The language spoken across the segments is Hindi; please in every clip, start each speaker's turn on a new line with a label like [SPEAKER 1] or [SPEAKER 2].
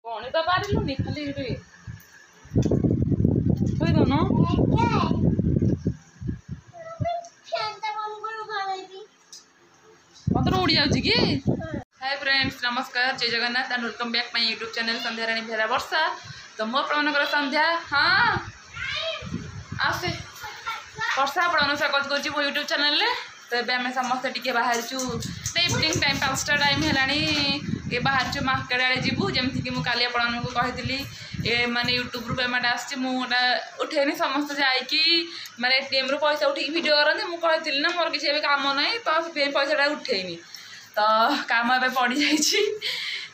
[SPEAKER 1] कौन तो पारिलुनी खाली रे थोई दोनो मत उड़ी जाउची की हाय फ्रेंड्स नमस्कार जय Jagannath and welcome back my YouTube channel Sandhya Rani Bhera वर्षा तो मो प्रमाण संध्या हाँ आसे वर्षा आपण स्वागत कर मो यूट्यूब चैनल रे तो आम समस्ते टी बाहर इवनिंग टाइम 5टा टाइम है बाहर चु मार्केट आड़े जीवु जमीक कि मुझे आपको कही ए माने यूट्यूब पेमेंट आसची मुझे उठेनी समस्त जाकि माने एटीएम रू पैसा उठे वीडियो करते मुझे कही ना मोर किसी काम ना तो पैसा उठेनी तो काम ए पड़ जाइए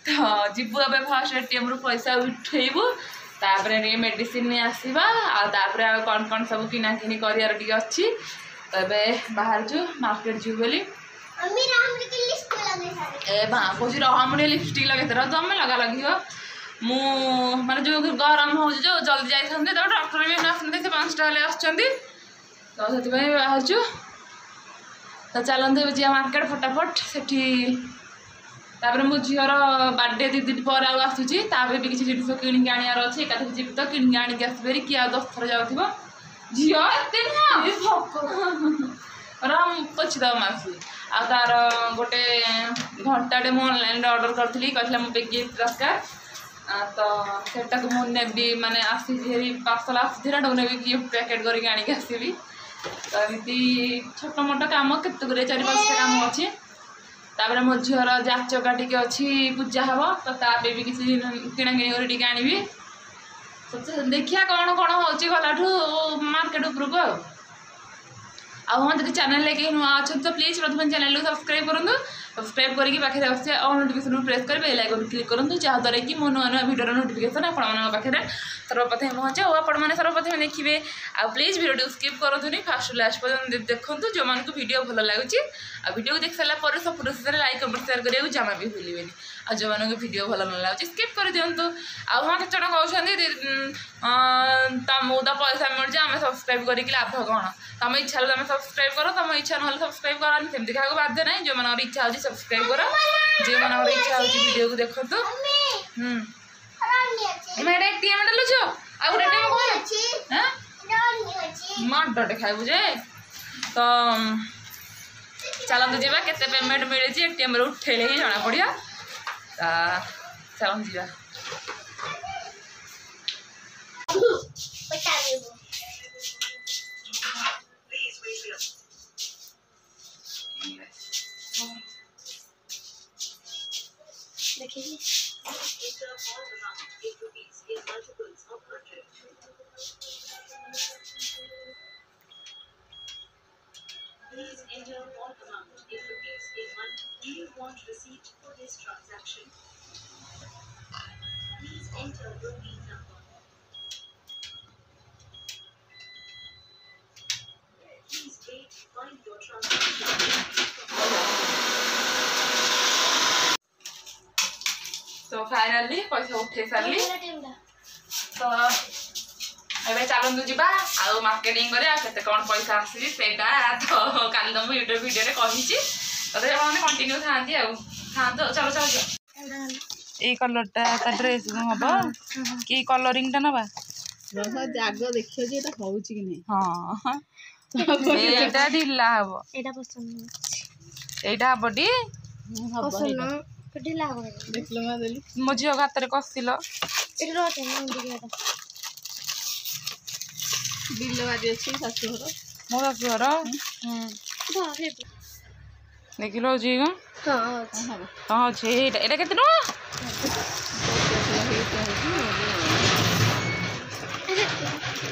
[SPEAKER 1] तो जीवु ए फास्ट एटीएम रू पैसा उठेबू तापर मेडिसिन आसवा आपर कौन कौन सब किना किनी कर अच्छी तो ये बाहर चु मार्केट जीव बोली ए कौन रहा लिपस्टिक लगे तुम लगा लगी हो मु माने जो गरम हो जो जल्दी जाते तो डॉक्टर भी आसते 5टा तो से बाहर चु तो चलते जी मार्केट फटाफट से मो झीर बर्थडे 2 दिन पर आसूची भी किसी जिन किणिक आनार अच्छे एकाथ जी तो किणिक आनिक आसपे किए 10 थर जाऊँ झील एत रम पचिदम आसी आ तार गोटे घंटाटे मुझे ऑनलाइन ऑर्डर करी कहला मो गिफ्ट दरकार तो सेटा को मुझे माने आसी पार्सल आसी गिफ्ट पैकेट करके आनिक आसबि तो एमती छोट मोट कम केत 4-5टा कम अच्छे तापर मो झीर जाचका टी अच्छी पूजा हम तो तापे भी किसी किणाकिणी कर आनी देखिया कौन कौन हो गलाठू मार्केट उपरको हाँ जब चैनल लेके नुआ अच्छा तो प्लीज प्रथम चैनल को सब्सक्राइब करूँ सब्सक्राइब करके पाखे आसे और नोटिफिकेशन प्रेस कर बेल आइकन क्लिक करूँ जहाँद्वारा कि मो नुआ नुआ वीडियो नोटिफिकेशन आपके सर्वप्रथम पहुँचे और आपने सर्वप्रथम देखिए आ प्लीज वीडियो स्किप करूँ फास्ट लास्ट पर्यटन देखूँ जो मानक वीडियो भल लगुच आ वीडियो देख सारापर सब लाइक कमेंट शेयर करा जमा भी भूलें आ जो मानक वीडियो भल न लगे स्किप कर दिंतु आ हाँ केत कहते तुमको तो पैसा मिल जाए आम सब्सक्राइब करके लाभ कौन तुम इच्छा तुम सब्सक्राइब कर तुम इच्छा ना सब्सक्राइब करानी सेमती क्या बाध्य ना जो मन इच्छा हो सब्सक्राइब कर जो मन इच्छा हो वीडियो को देखो मटे खाइबू जे तो चलते जावा केते पेमेंट मिले एटीएम उठेले ही जना पड़िया चलते जावा
[SPEAKER 2] देखिए Please enter all amount in rupees in month. Do you want receipt for this transaction? Please enter your PIN number. Please wait while your transaction.
[SPEAKER 1] तो फाइनली पैसा उठे सारी तो ए चलतु जा मार्केटिंग करते कौन पैसा आसी तो कल तो मुझे यूट्यूब वीडियो कही तो कंटिन्यू था चलो चलो ये कलरटा ड्रेस हम कि कलरिंग टा नवा
[SPEAKER 3] आग देखियो जे एटा होउची कि नै
[SPEAKER 1] हां एटा ढिला हबो
[SPEAKER 2] एटा पसंद
[SPEAKER 1] एटा हबडी
[SPEAKER 2] पसंद ढिला हबो
[SPEAKER 3] देखलो मा देली
[SPEAKER 1] मो झियो हाथ रे कसिलो
[SPEAKER 2] एटा रोटे मन दिगेटा
[SPEAKER 3] बिल बाजी अछि सासु घर
[SPEAKER 1] मो सासु घर
[SPEAKER 2] बारे
[SPEAKER 1] देखिलो जी
[SPEAKER 2] हां
[SPEAKER 1] हां छे एटा केते न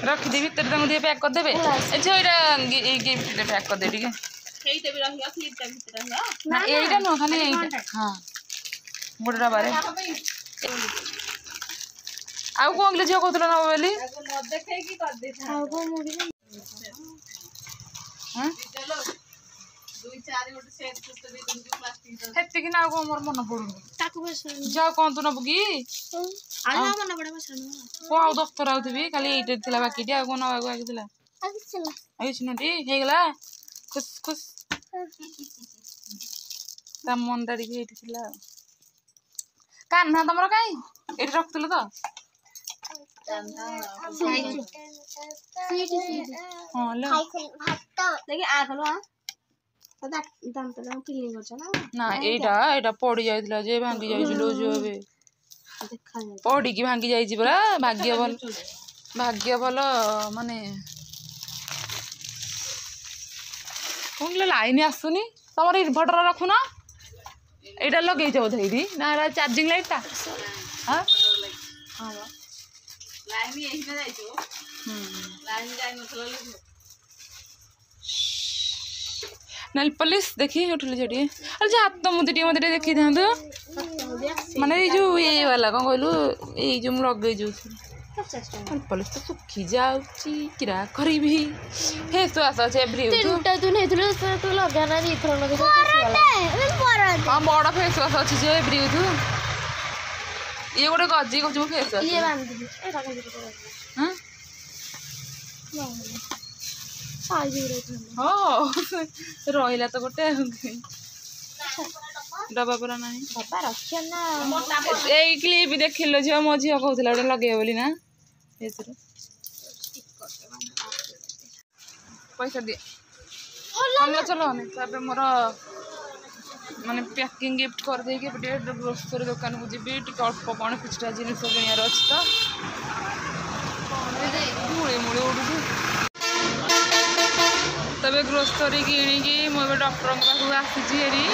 [SPEAKER 1] रख दे भीतर तंग दे पैक कर देबे अच्छा एटा गिफ्ट दे पैक कर दे ठीक है
[SPEAKER 3] हेइते भी रहिया स्लिपटा भीतर रहिया
[SPEAKER 1] ना एटा न खाली एटा हां मोडरा बारे आउ को अंगले झियो कहतलो ना बोली
[SPEAKER 3] न देखे की कर दे
[SPEAKER 2] आउ को मुभी
[SPEAKER 1] हां
[SPEAKER 3] चलो 2-4 गोटे सेट तो भी तुमको प्लास्टिक
[SPEAKER 1] हेते कि ना को मोर मन पडुनी
[SPEAKER 2] ताकू बसन
[SPEAKER 1] जा कोन तू न बुगी
[SPEAKER 2] आला मन पडे बसन
[SPEAKER 1] को आउ दफ्तर आउथबी खाली एटे थिला बाकी टे को न आगु थिला
[SPEAKER 2] आगे चला
[SPEAKER 1] आई सुनटी हे गेला खुश खुश ता मन दाड़ी भी एटे थिला कान्हा तमरो काई ଏଠି ରଖୁଥିଲ ତ ହଁ ଲୋ ନା ଏଇଟା ପଡି ଯାଇଥିଲା ଯେ ଭାଙ୍ଗି ଯାଇଛି ଲୋ ଝିଅ ଏବେ ପଡିକି ଭାଙ୍ଗି ଯାଇଛି ପରା ଭାଗ୍ୟ ଭଲ ମାନେ କଣ ଲାଇନ ଆସୁନି ତମର ଇନଭର୍ଟର ରଖୁନ ଏଇଟା ଲଗେଇଛ ବୋଧେ ଏଇଠି ନା ଏଇଟା ଚାର୍ଜିଂ ଲାଇଟଟା ହଁ
[SPEAKER 3] ଲାଇନ ଏଇନା ଯାଇଛୁ ଲାଇନ ଯାଇନଥିଲା
[SPEAKER 1] ନେଲ୍ ପଲିସ୍ ଦେଖି ଉଠିଲି ସେଠି ଆରେ ଯେ ହାତ ମୁଦି ଟିକେ ମତେ ଟିକେ ଦେଖିଥାନ୍ତୁ ମାନେ ଏଇ ଯୋଉ ଏଇ ବାଲା କଣ କହିଲୁ ଏଇ ଯୋଉ ମୁଁ ଲଗେଇ ଯୋଉ ନେଲ୍ ପଲିସ୍ ତ ଶୁଖି ଯାଉଛି କିରା କରିବି ଫେସ୍ ୱାସ୍ ଅଛି ଏଭ୍ରି ୟୁଜ୍ ହଁ ବଡ଼ ଫେସ୍ ୱାସ୍ ଅଛି ଯେ ଏଭ୍ରି ୟୁଜ୍ ଇଏ ଗୋଟେ ଗଜି କହୁଛି ମୁଁ ଫେସ୍ ୱାସ୍ ହଁ ରହିଲା ତ ଗୋଟେ ଡବା ପରା ନାହିଁ ଏଇ କ୍ଲିପ୍ ଦେଖିଲ ଝିଅ ମୋ ଝିଅ କହୁଥିଲା ଗୋଟେ ଲଗେଇବ ବୋଲି ନା ଏଥିରେ ପଇସା ଦିଏ ଚଲନି ତାପରେ ମୋର ମାନେ ପ୍ୟାକିଂ ଗିଫ୍ଟ କରିଦେଇକି ଟିକେ ଗ୍ରୋସରୀ ଦୋକାନକୁ ଯିବି ଟିକେ ଅଳ୍ପ କ'ଣ କିଛିଟା ଜିନିଷ କିଣିବାର ଅଛି ତ ମୁଳି ଉଡ଼ୁଛି तबे ग्रोसरी किणिकी मुझे डॉक्टर पाखक आसी हेरी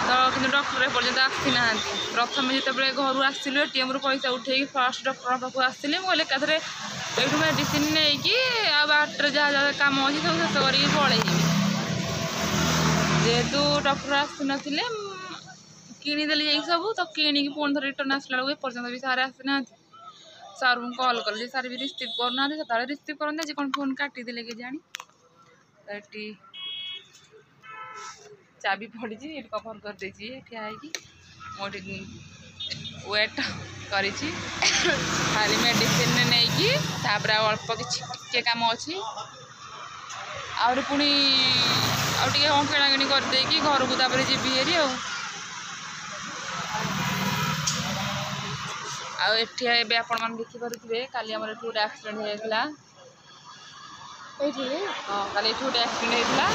[SPEAKER 1] तो कि डॉक्टर एपर्तंत आसी ना प्रथम जिते घर आसलु एटीएम रु पैसा उठे फास्ट डॉक्टर पाखक आसली मुझे एकाथरे ये मेडिसिन नहीं बाटर जहाँ जहाँ कम अच्छी सब शेष कर पलैबी जेहेतु डॉक्टर आसी नथिले किनीदेली जाइए सब तो किणिकी पुणी थे रिटर्न आसला बेलू एपर्तंत भी सारे आसी ना सार को कल कल सार भी रिसीव करना से रिसीव करते आज कौन फोन काटिदे के जानी चाबी पड़ी ये कभर कर देती ठिया मोटे वेट कर खाली मेडिसिन नहीं कि अल्प कि कम अच्छी आउरी पुणी आउ किणाकिणी करदे घर को जी हेरी आठी आपण मैंने देखिपे काली आम गोटे एक्सीडेंट होता हाँ कल ये गोटे एक्सीडेंट होता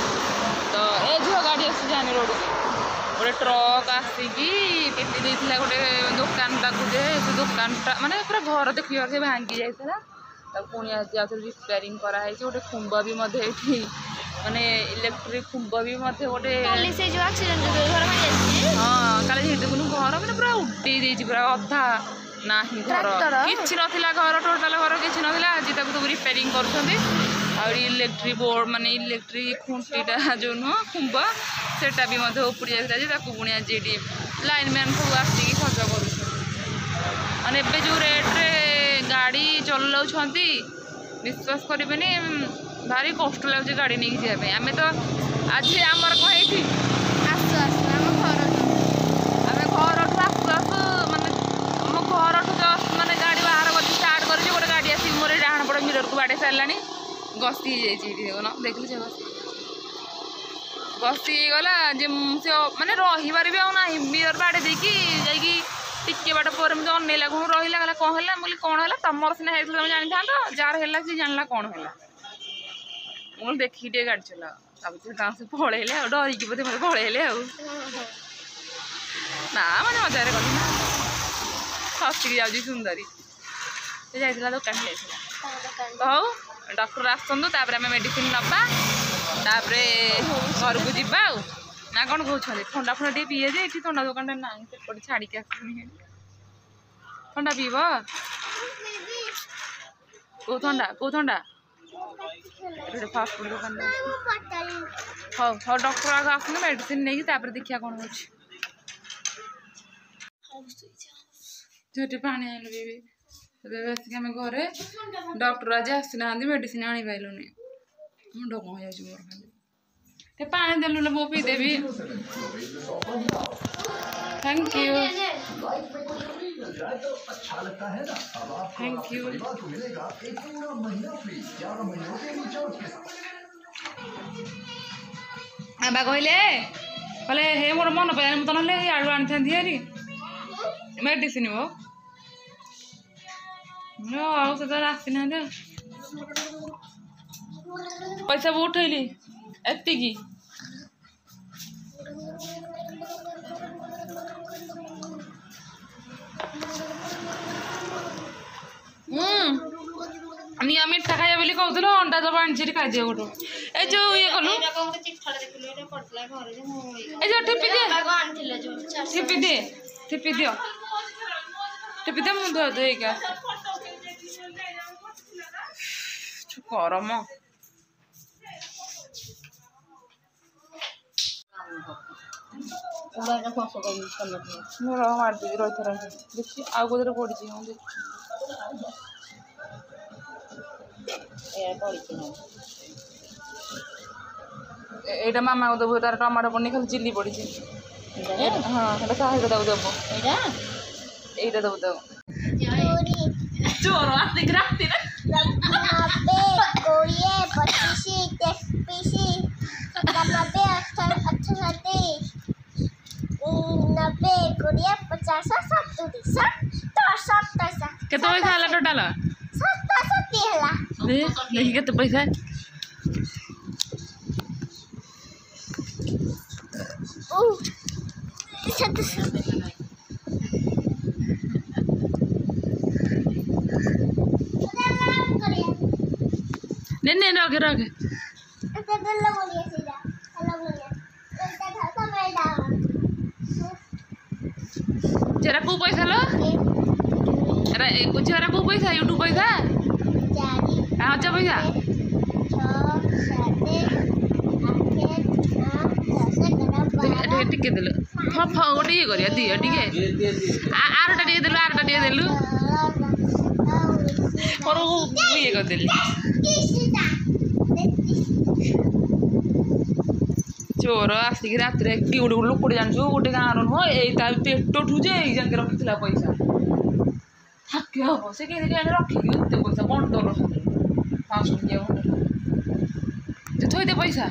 [SPEAKER 1] तो ये झील गाड़ी आस जानी रोड गोटे ट्रक आसिकी पिटी देता गोटे दुकान से दुकानटा माने पूरा घर देखिए से भांगी जाता पुणी आज रिपेयरिंग कराई गोटे खुंब भी माने इलेक्ट्रिक खुंब भी गोटे हाँ कल देखुन घर मैंने पूरा उड्डे पूरा अधा ना घर कि नाला घर टोटाल घर कि नाला आज तक रिपेयरिंग कर इलेक्ट्रिक बोर्ड माने इलेक्ट्रिक खुंटीटा जो नुह खुंब सेटा भी उपड़ी जाता पुणी आज लाइन मैन सब आसिक खर्च कर जो रेट्रे गाड़ी चलाउंट विश्वास करेंगे भारी कष्ट लगे गाड़ी नहीं जावाई आम तो आज आमर कौन है आम घर आसू आसू मानने आम घर जस्ट मानने गाड़ी बाहर कर स्टार्ट कर गोटे गाड़ी आसिक मोर डाण पड़ मिरर को बाड़े सारा गस्ती देखना देखली से गस्ती गला जे से माने रहीबार भी आना मिरर बाड़े देकी जाइकी टिके बाट पर मुझे अनेला कौन रहा गला कौन है बोली कौन है तुम सीना है तुम जानी था जार है सी जानला कौन है मुझे देखी टे गाड़ी चला गाँव से पलैले डरिकी बोधे मत पलैले ना मैंने मजार कली ना हसिक जाऊँगी सुंदरी जाइला दुकान जाइला तो हौ डॉक्टर आसतु तापर आम मेडिसिन नवा तापर घर को जीवा ना कौन कहते थंडा फंडा टे पीए जे थंडा दुकान ना सेपटे छाड़ी थंडा पीब कौ थंडा फास्ट फूड दुकान हाँ हाँ डॉक्टर आगे आसने मेडिसिन नहीं देखिया कौन हो पानी आसिक आम घरे डॉक्टर आज आसी ना मेडिसिन आनी पाइलुनि मुंड कौन हो मोर खाली पानी देलु ना मो पीदेवी थैंक यू थैंक यू आबा कहले हे मोर मन पे मुझे ना आड़ू आनी था मेडिसिन वो ଆଉ କେତେବେଳେ ଆସିନାହାନ୍ତି ପଇସା ବହୁତ ଉଠେଇଲି ଏତିକି ନିଆ ମିଠା ଖାଇବା ବୋଲି କହୁଥିଲ ଅଣ୍ଡା ଦବା ଆଣିଛି ଖାଇଦିଅ ଗୋଟେ ଏ ଯୋଉ ଇଏ କଲୁ ଏ ଯୋଉ ଠିପି ଦିଅ ମୁଁ ଧୁଆ ଧୋଇକା ଗରମ ମାରିଦେବି ରହିଥା ଦେଖି ଆଉ କୋଉଥିରେ ପଡ଼ିଛି ମୁଁ ଦେଖି এইটা মামাকে দেবো তার টমাটো পনির খালি চিলি পড়েছে হ্যাঁ এটা কাহিটা দেবো দেবো এইটা দেবো দেবো চোর আসতে রাত্রিরে 90 କେତେ ପଇସା ହେଲା ଟୋଟାଲ ଦେଖି କେତେ ପଇସା ନେ ରଖେ ରଖେ जेरा को पैसा लो जेरा को पैसा यूट्यूब पैसा अच्छा पैसा टिके देलु गोटे ये करिया दियो टिके आरटा टिके देलु और ये कर देली चोर आसिक रात कि गोटे लोकटे जानछु गोटे गाँव नुह ये पेटठू जे जाके रखी पैसा हाके हम से रखिक पैसा बंद 500 थोदे पैसा